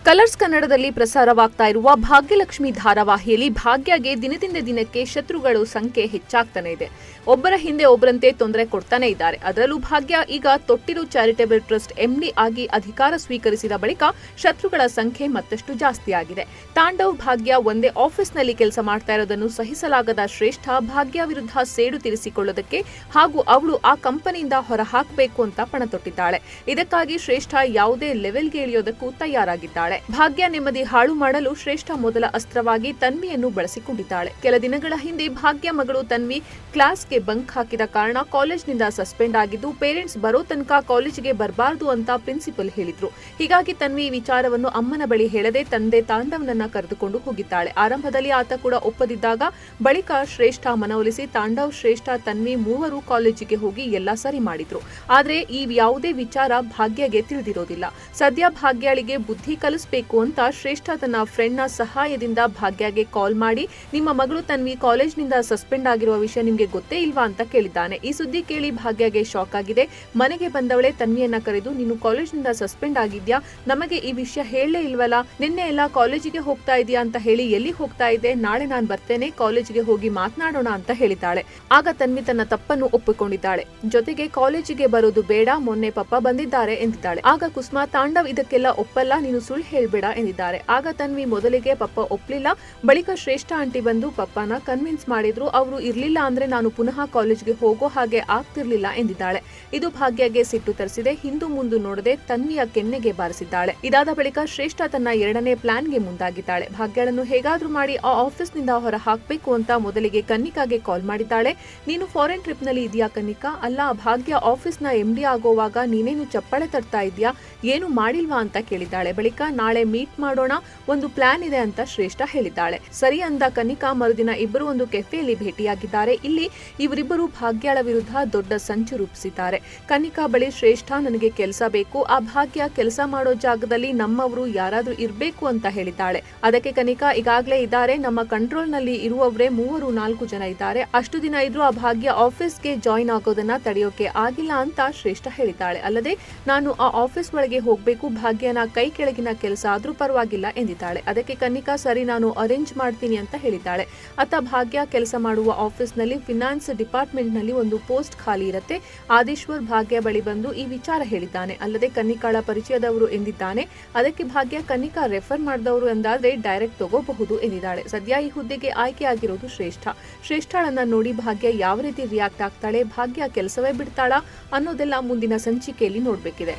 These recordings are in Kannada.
ಕಲರ್ಸ್ ಕನ್ನಡದಲ್ಲಿ ಪ್ರಸಾರವಾಗ್ತಾ ಇರುವ ಭಾಗ್ಯಲಕ್ಷ್ಮಿ ಧಾರಾವಾಹಿಯಲ್ಲಿ ಭಾಗ್ಯಗೆ ದಿನದಿಂದ ದಿನಕ್ಕೆ ಶತ್ರುಗಳು ಸಂಖ್ಯೆ ಹೆಚ್ಚಾಗ್ತಾನೆ ಇದೆ. ಒಬ್ಬರ ಹಿಂದೆ ಒಬ್ಬರಂತೆ ತೊಂದರೆ ಕೊಡ್ತಾನೆ ಇದ್ದಾರೆ. ಅದರಲ್ಲೂ ಭಾಗ್ಯ ಈಗ ತೊಟ್ಟಿಲು ಚಾರಿಟೇಬಲ್ ಟ್ರಸ್ಟ್ ಎಂಡಿ ಆಗಿ ಅಧಿಕಾರ ಸ್ವೀಕರಿಸಿದ ಬಳಿಕ ಶತ್ರುಗಳ ಸಂಖ್ಯೆ ಮತ್ತಷ್ಟು ಜಾಸ್ತಿ ಆಗಿದೆ. ತಾಂಡವ್ ಭಾಗ್ಯ ಒಂದೇ ಆಫೀಸ್ನಲ್ಲಿ ಕೆಲಸ ಮಾಡ್ತಾ ಇರೋದನ್ನು ಸಹಿಸಲಾಗದ ಶ್ರೇಷ್ಠ ಭಾಗ್ಯ ವಿರುದ್ಧ ಸೇಡು ತೀರಿಸಿಕೊಳ್ಳೋದಕ್ಕೆ ಹಾಗೂ ಅವಳು ಆ ಕಂಪನಿಯಿಂದ ಹೊರಹಾಕಬೇಕು ಅಂತ ಪಣ ತೊಟ್ಟಿದ್ದಾಳೆ. ಇದಕ್ಕಾಗಿ ಶ್ರೇಷ್ಠ ಯಾವುದೇ ಲೆವೆಲ್ಗೆ ಇಳಿಯೋದಕ್ಕೂ ತಯಾರಾಗಿದ್ದಾಳೆ. ಭಾಗ್ಯ ನೆಮ್ಮದಿ ಹಾಳು ಮಾಡಲು ಶ್ರೇಷ್ಠ ಮೊದಲ ಅಸ್ತ್ರವಾಗಿ ತನ್ವಿಯನ್ನು ಬಳಸಿಕೊಂಡಿದ್ದಾಳೆ. ಕೆಲ ದಿನಗಳ ಹಿಂದೆ ಭಾಗ್ಯ ಮಗಳು ತನ್ವಿ ಕ್ಲಾಸ್ಗೆ ಬಂಕ್ ಹಾಕಿದ ಕಾರಣ ಕಾಲೇಜ್ನಿಂದ ಸಸ್ಪೆಂಡ್ ಆಗಿದ್ದು, ಪೇರೆಂಟ್ಸ್ ಬರೋ ತನಕ ಕಾಲೇಜಿಗೆ ಬರಬಾರದು ಅಂತ ಪ್ರಿನ್ಸಿಪಲ್ ಹೇಳಿದ್ರು. ಹೀಗಾಗಿ ತನ್ವಿ ಈ ವಿಚಾರವನ್ನು ಅಮ್ಮನ ಬಳಿ ಹೇಳದೆ ತಂದೆ ತಾಂಡವ್ನನ್ನ ಕರೆದುಕೊಂಡು ಹೋಗಿದ್ದಾಳೆ. ಆರಂಭದಲ್ಲಿ ಆತ ಕೂಡ ಒಪ್ಪದಿದ್ದಾಗ ಬಳಿಕ ಶ್ರೇಷ್ಠ ಮನವೊಲಿಸಿ ತಾಂಡವ್, ಶ್ರೇಷ್ಠ, ತನ್ವಿ ಮೂವರು ಕಾಲೇಜಿಗೆ ಹೋಗಿ ಎಲ್ಲ ಸರಿ ಮಾಡಿದ್ರು. ಆದ್ರೆ ಈ ಯಾವುದೇ ವಿಚಾರ ಭಾಗ್ಯಗೆ ತಿಳಿದಿರೋದಿಲ್ಲ. ಸದ್ಯ ಭಾಗ್ಯಳಿಗೆ ಬುದ್ಧಿ ಕಲಿಸಬೇಕು ಅಂತ ಶ್ರೇಷ್ಠ ತನ್ನ ಫ್ರೆಂಡ್ ನ ಸಹಾಯದಿಂದ ಭಾಗ್ಯಗೆ ಕಾಲ್ ಮಾಡಿ, ನಿಮ್ಮ ಮಗಳು ತನ್ವಿ ಕಾಲೇಜ್ನಿಂದ ಸಸ್ಪೆಂಡ್ ಆಗಿರುವ ವಿಷಯ ನಿಮ್ಗೆ ಗೊತ್ತೇ ಇಲ್ವಾ ಅಂತ ಕೇಳಿದ್ದಾನೆ. ಈ ಸುದ್ದಿ ಕೇಳಿ ಭಾಗ್ಯಗೆ ಶಾಕ್ ಆಗಿದೆ. ಮನೆಗೆ ಬಂದವಳೆ ತನ್ವಿಯನ್ನ ಕರೆದು, ನೀನು ಕಾಲೇಜ್ನಿಂದ ಸಸ್ಪೆಂಡ್ ಆಗಿದ್ಯಾ, ನಮಗೆ ಈ ವಿಷಯ ಹೇಳಲೇ ಇಲ್ವಲ್ಲ, ನಿನ್ನೆ ಎಲ್ಲ ಕಾಲೇಜಿಗೆ ಹೋಗ್ತಾ ಇದೆಯಾ ಅಂತ ಹೇಳಿ ಎಲ್ಲಿ ಹೋಗ್ತಾ ಇದೆ, ನಾಳೆ ನಾನು ಬರ್ತೇನೆ, ಕಾಲೇಜಿಗೆ ಹೋಗಿ ಮಾತನಾಡೋಣ ಅಂತ ಹೇಳಿದ್ದಾಳೆ. ಆಗ ತನ್ವಿ ತನ್ನ ತಪ್ಪನ್ನು ಒಪ್ಪಿಕೊಂಡಿದ್ದಾಳೆ. ಜೊತೆಗೆ ಕಾಲೇಜಿಗೆ ಬರೋದು ಬೇಡ, ಮೊನ್ನೆ ಪಪ್ಪ ಬಂದಿದ್ದಾರೆ ಎಂದಿದ್ದಾಳೆ. ಆಗ ಕುಸುಮಾ, ತಾಂಡವ್ ಇದಕ್ಕೆಲ್ಲ ಒಪ್ಪಲ್ಲ, ನೀನು ಸುಳ್ಳು ಹೇಳ್ಬೇಡ ಎಂದಿದ್ದಾರೆ. ಆಗ ತನ್ವಿ ಮೊದಲಿಗೆ ಪಪ್ಪ ಒಪ್ಲಿಲ್ಲ, ಬಳಿಕ ಶ್ರೇಷ್ಠ ಆಂಟಿ ಬಂದು ಪಪ್ಪನ ಕನ್ವಿನ್ಸ್ ಮಾಡಿದ್ರು. ಅವರು ಇರ್ಲಿಲ್ಲ ಅಂದ್ರೆ ನಾನು ಪುನಃ ಕಾಲೇಜ್ಗೆ ಹೋಗೋ ಹಾಗೆ ಆಗ್ತಿರ್ಲಿಲ್ಲ ಎಂದಿದ್ದಾಳೆ. ಇದು ಭಾಗ್ಯಗೆ ಸಿಟ್ಟು ತರಿಸಿದೆ. ಹಿಂದು ಮುಂದು ನೋಡದೆ ತನ್ವಿಯ ಕೆನ್ನೆಗೆ ಬಾರಿಸಿದ್ದಾಳೆ. ಇದಾದ ಬಳಿಕ ಶ್ರೇಷ್ಠ ತನ್ನ ಎರಡನೇ ಪ್ಲಾನ್ಗೆ ಮುಂದಾಗಿದ್ದಾಳೆ. ಭಾಗ್ಯಳನ್ನು ಹೇಗಾದ್ರೂ ಮಾಡಿ ಆ ಆಫೀಸ್ನಿಂದ ಹೊರ ಹಾಕಬೇಕು ಅಂತ ಮೊದಲಿಗೆ ಕನ್ನಿಕಾಗೆ ಕಾಲ್ ಮಾಡಿದ್ದಾಳೆ. ನೀನು ಫಾರಿನ್ ಟ್ರಿಪ್ ನಲ್ಲಿ ಇದೆಯಾ ಕನ್ನಿಕಾ? ಅಲ್ಲ, ಭಾಗ್ಯ ಆಫೀಸ್ನ ಎಂಡಿ ಆಗೋವಾಗ ನೀನೇನು ಚಪ್ಪಾಳೆ ತರ್ತಾ ಇದೆಯಾ, ಏನು ಮಾಡಿಲ್ವಾ ಅಂತ ಕೇಳಿದ್ದಾಳೆ. ಬಳಿಕ ನಾಳೆ ಮೀಟ್ ಮಾಡೋಣ, ಒಂದು ಪ್ಲಾನ್ ಇದೆ ಅಂತ ಶ್ರೇಷ್ಠ ಹೇಳಿದ್ದಾಳೆ. ಸರಿ ಅಂದ ಕನ್ನಿಕಾ. ಮರುದಿನ ಇಬ್ಬರು ಒಂದು ಕೆಫೆಯಲ್ಲಿ ಭೇಟಿಯಾಗಿದ್ದಾರೆ. ಇಲ್ಲಿ ಇವರಿಬ್ಬರು ಭಾಗ್ಯಳ ವಿರುದ್ಧ ದೊಡ್ಡ ಸಂಚು ರೂಪಿಸಿದ್ದಾರೆ. ಕನ್ನಿಕಾ ಬಳಿ ಶ್ರೇಷ್ಠ, ನನಗೆ ಕೆಲಸ ಬೇಕು, ಆ ಭಾಗ್ಯ ಕೆಲಸ ಮಾಡೋ ಜಾಗದಲ್ಲಿ ನಮ್ಮವರು ಯಾರಾದ್ರೂ ಇರ್ಬೇಕು ಅಂತ ಹೇಳಿದ್ದಾಳೆ. ಅದಕ್ಕೆ ಕನ್ನಿಕಾ, ಈಗಾಗಲೇ ಇದ್ದಾರೆ, ನಮ್ಮ ಕಂಟ್ರೋಲ್ ನಲ್ಲಿ ಇರುವವರೇ 3-4 ಜನ ಇದ್ದಾರೆ, ಅಷ್ಟು ದಿನ ಇದ್ರೂ ಆ ಭಾಗ್ಯ ಆಫೀಸ್ಗೆ ಜಾಯಿನ್ ಆಗೋದನ್ನ ತಡೆಯೋಕೆ ಆಗಿಲ್ಲ ಅಂತ ಶ್ರೇಷ್ಠ ಹೇಳಿದ್ದಾಳೆ. ಅಲ್ಲದೆ ನಾನು ಆ ಆಫೀಸ್ ಒಳಗೆ ಹೋಗ್ಬೇಕು, ಭಾಗ್ಯನ ಕೈ ಕೆಳಗಿನ ಕೆಲಸ ಆದ್ರೂ ಪರವಾಗಿಲ್ಲ ಎಂದಿದ್ದಾಳೆ. ಅದಕ್ಕೆ ಕನ್ನಿಕಾ, ಸರಿ ನಾನು ಅರೇಂಜ್ ಮಾಡ್ತೀನಿ ಅಂತ ಹೇಳಿದ್ದಾಳೆ. ಅತ್ತ ಭಾಗ್ಯ ಕೆಲಸ ಮಾಡುವ ಆಫೀಸ್ ನಲ್ಲಿ ಫಿನಾನ್ಸ್ ಡಿಪಾರ್ಟ್ಮೆಂಟ್ ನಲ್ಲಿ ಒಂದು ಪೋಸ್ಟ್ ಖಾಲಿ ಇರುತ್ತೆ. ಆದೇಶ್ವರ್ ಭಾಗ್ಯ ಬಳಿ ಬಂದು ಈ ವಿಚಾರ ಹೇಳಿದ್ದಾನೆ. ಅಲ್ಲದೆ ಕನ್ನಿಕಾಳ ಪರಿಚಯದವರು ಎಂದಿದ್ದಾನೆ. ಅದಕ್ಕೆ ಭಾಗ್ಯ, ಕನ್ನಿಕಾ ರೆಫರ್ ಮಾಡಿದವರು ಎಂದಾದ್ರೆ ಡೈರೆಕ್ಟ್ ತಗೋಬಹುದು ಎಂದಿದ್ದಾಳೆ. ಸದ್ಯ ಈ ಹುದ್ದೆಗೆ ಆಯ್ಕೆ ಆಗಿರೋದು ಶ್ರೇಷ್ಠ. ಶ್ರೇಷ್ಠಳನ್ನ ನೋಡಿ ಭಾಗ್ಯ ಯಾವ ರೀತಿ ರಿಯಾಕ್ಟ್ ಆಗ್ತಾಳೆ, ಭಾಗ್ಯ ಕೆಲಸವೇ ಬಿಡ್ತಾಳಾ ಅನ್ನೋದೆಲ್ಲ ಮುಂದಿನ ಸಂಚಿಕೆಯಲ್ಲಿ ನೋಡ್ಬೇಕಿದೆ.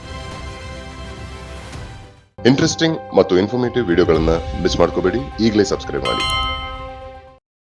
ಇಂಟ್ರೆಸ್ಟಿಂಗ್ ಮತ್ತು ಇನ್ಫಾರ್ಮೇಟಿವ್ ವಿಡಿಯೋಗಳನ್ನ ಮಿಸ್ ಮಾಡ್ಕೋಬೇಡಿ. ಈಗಲೇ ಸಬ್ಸ್ಕ್ರೈಬ್ ಮಾಡಿ.